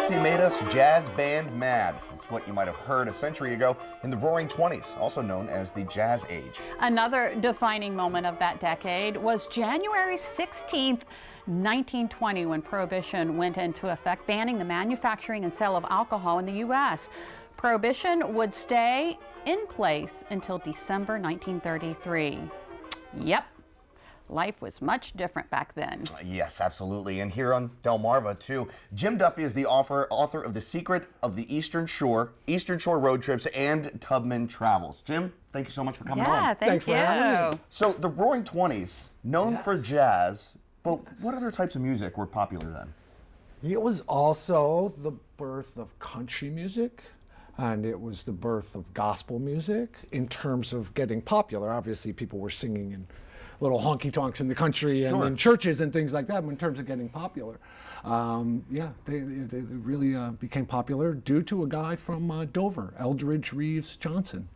Dixie made us jazz band mad. It's what you might have heard a century ago in the Roaring '20s, also known as the Jazz Age. Another defining moment of that decade was January 16th, 1920, when Prohibition went into effect, banning the manufacturing and sale of alcohol in the U.S. Prohibition would stay in place until December 1933. Yep. Life was much different back then. Yes, absolutely. And here on Delmarva, too, Jim Duffy is the author of The Secret of the Eastern Shore Road Trips, and Tubman Travels. Jim, thank you so much for coming on. Yeah, thanks for having me. So the Roaring '20s, known for jazz, but what other types of music were popular then? It was also the birth of country music, and it was the birth of gospel music in terms of getting popular. Obviously, people were singing in little honky-tonks in the country and in churches and things like that, but in terms of getting popular. They really became popular due to a guy from Dover, Eldridge Reeves Johnson,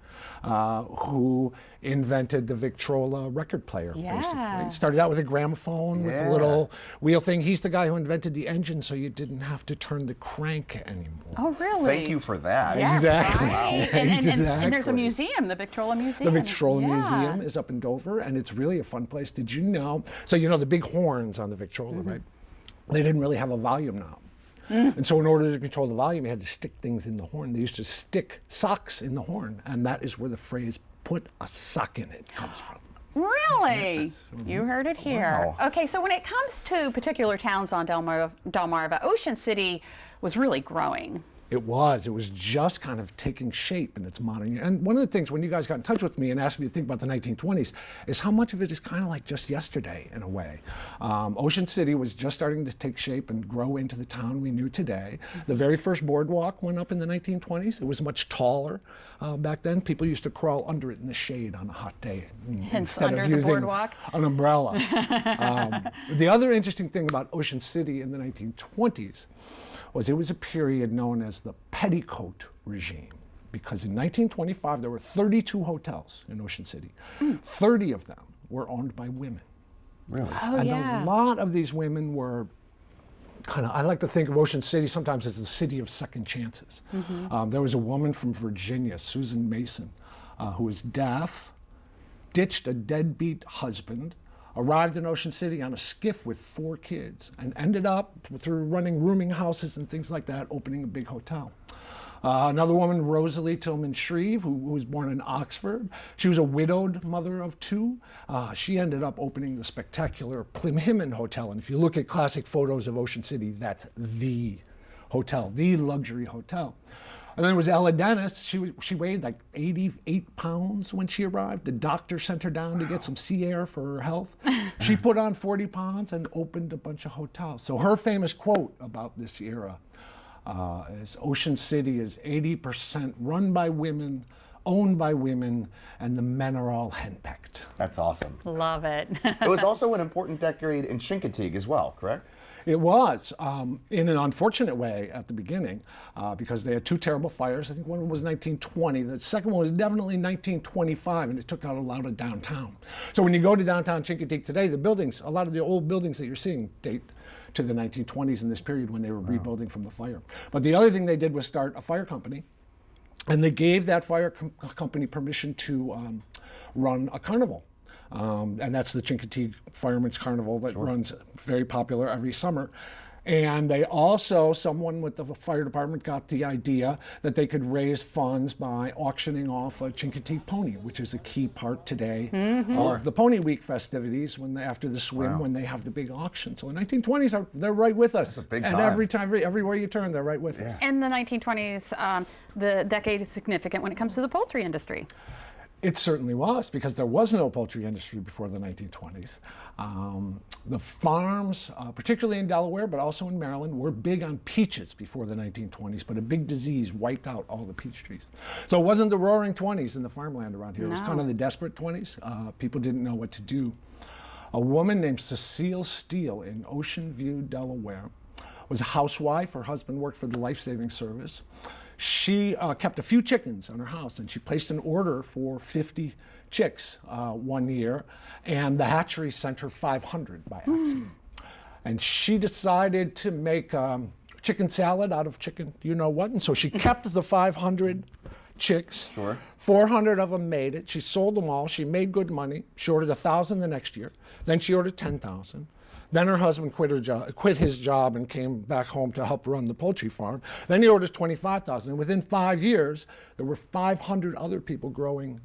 who invented the Victrola record player, basically. Started out with a gramophone with a little wheel thing. He's the guy who invented the engine so you didn't have to turn the crank anymore. Oh, really? Thank you for that. Yeah, exactly. Right. And there's a museum, the Victrola Museum. The Victrola Museum is up in Dover, and it's really a fun place. Did you know? So you know the big horns on the Victrola, right? They didn't really have a volume knob. And so in order to control the volume, you had to stick things in the horn. They used to stick socks in the horn, and that is where the phrase, "put a sock in it," comes from. Really? Yes. You heard it here. Wow. Okay, so when it comes to particular towns on Delmarva, Ocean City was really growing. It was just kind of taking shape in its modern. And one of the things when you guys got in touch with me and asked me to think about the 1920s is how much of it is kind of like just yesterday in a way. Ocean City was just starting to take shape and grow into the town we knew today. The very first boardwalk went up in the 1920s. It was much taller back then. People used to crawl under it in the shade on a hot day instead under of the using boardwalk. an umbrella. The other interesting thing about Ocean City in the 1920s was it was a period known as the petticoat regime, because in 1925 there were 32 hotels in Ocean City. 30 of them were owned by women. Really? Oh, And yeah. a lot of these women were I like to think of Ocean City sometimes as the city of second chances. There was a woman from Virginia, Susan Mason, who was deaf, ditched a deadbeat husband, arrived in Ocean City on a skiff with 4 kids, and ended up, through running rooming houses and things like that, opening a big hotel. Another woman, Rosalie Tillman Shreve, who was born in Oxford. She was a widowed mother of 2. She ended up opening the spectacular Plimhimmon Hotel. And if you look at classic photos of Ocean City, that's the hotel, the luxury hotel. And then there was Ella Dennis. She weighed like 88 pounds when she arrived. The doctor sent her down to get some sea air for her health. She put on 40 pounds and opened a bunch of hotels. So her famous quote about this era is, "Ocean City is 80% run by women, owned by women, and the men are all henpecked." That's awesome. Love it. It was also an important decade in Chincoteague as well, correct? It was, in an unfortunate way at the beginning, because they had 2 terrible fires. I think one of them was 1920. The second one was definitely 1925, and it took out a lot of downtown. So when you go to downtown Chincoteague today, the buildings, a lot of the old buildings that you're seeing date to the 1920s in this period when they were rebuilding from the fire. But the other thing they did was start a fire company, and they gave that fire company permission to run a carnival. And that's the Chincoteague Firemen's Carnival that runs very popular every summer. And they also, someone with the fire department got the idea that they could raise funds by auctioning off a Chincoteague pony, which is a key part today of the Pony Week festivities after the swim, when they have the big auction. So the 1920s, they're right with us. That's a big and time. everywhere you turn, they're right with us. In the 1920s, the decade is significant when it comes to the poultry industry. It certainly was, because there was no poultry industry before the 1920s. The farms, particularly in Delaware, but also in Maryland, were big on peaches before the 1920s, but a big disease wiped out all the peach trees. So it wasn't the roaring 20s in the farmland around here. It was kind of the desperate 20s. People didn't know what to do. A woman named Cecile Steele in Ocean View, Delaware, was a housewife. Her husband worked for the Life Saving Service. She kept a few chickens on her house, and she placed an order for 50 chicks one year, and the hatchery sent her 500 by accident. And she decided to make chicken salad out of chicken, you know what? And so she kept the 500 chicks. Sure. 400 of them made it. She sold them all. She made good money. She ordered 1,000 the next year. Then she ordered 10,000. Then her husband quit his job and came back home to help run the poultry farm. Then he orders 25,000. And within 5 years, there were 500 other people growing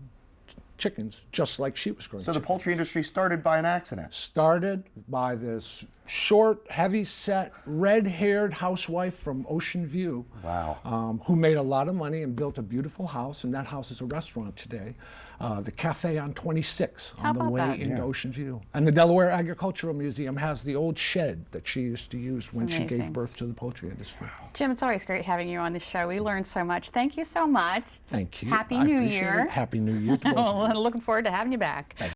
chickens, just like she was growing So the chickens. poultry industry started by an accident. Started by this short, heavy-set, red-haired housewife from Ocean View. Wow. Who made a lot of money and built a beautiful house, and that house is a restaurant today. The Cafe on 26 How on the about way that? into Yeah. Ocean View. And the Delaware Agricultural Museum has the old shed that she used to use when she amazing. gave birth to the poultry industry. Jim, it's always great having you on the show. We learned so much. Thank you so much. Thank you. Happy I New appreciate Year. it. Happy New Year to both of you. Looking forward to having you back.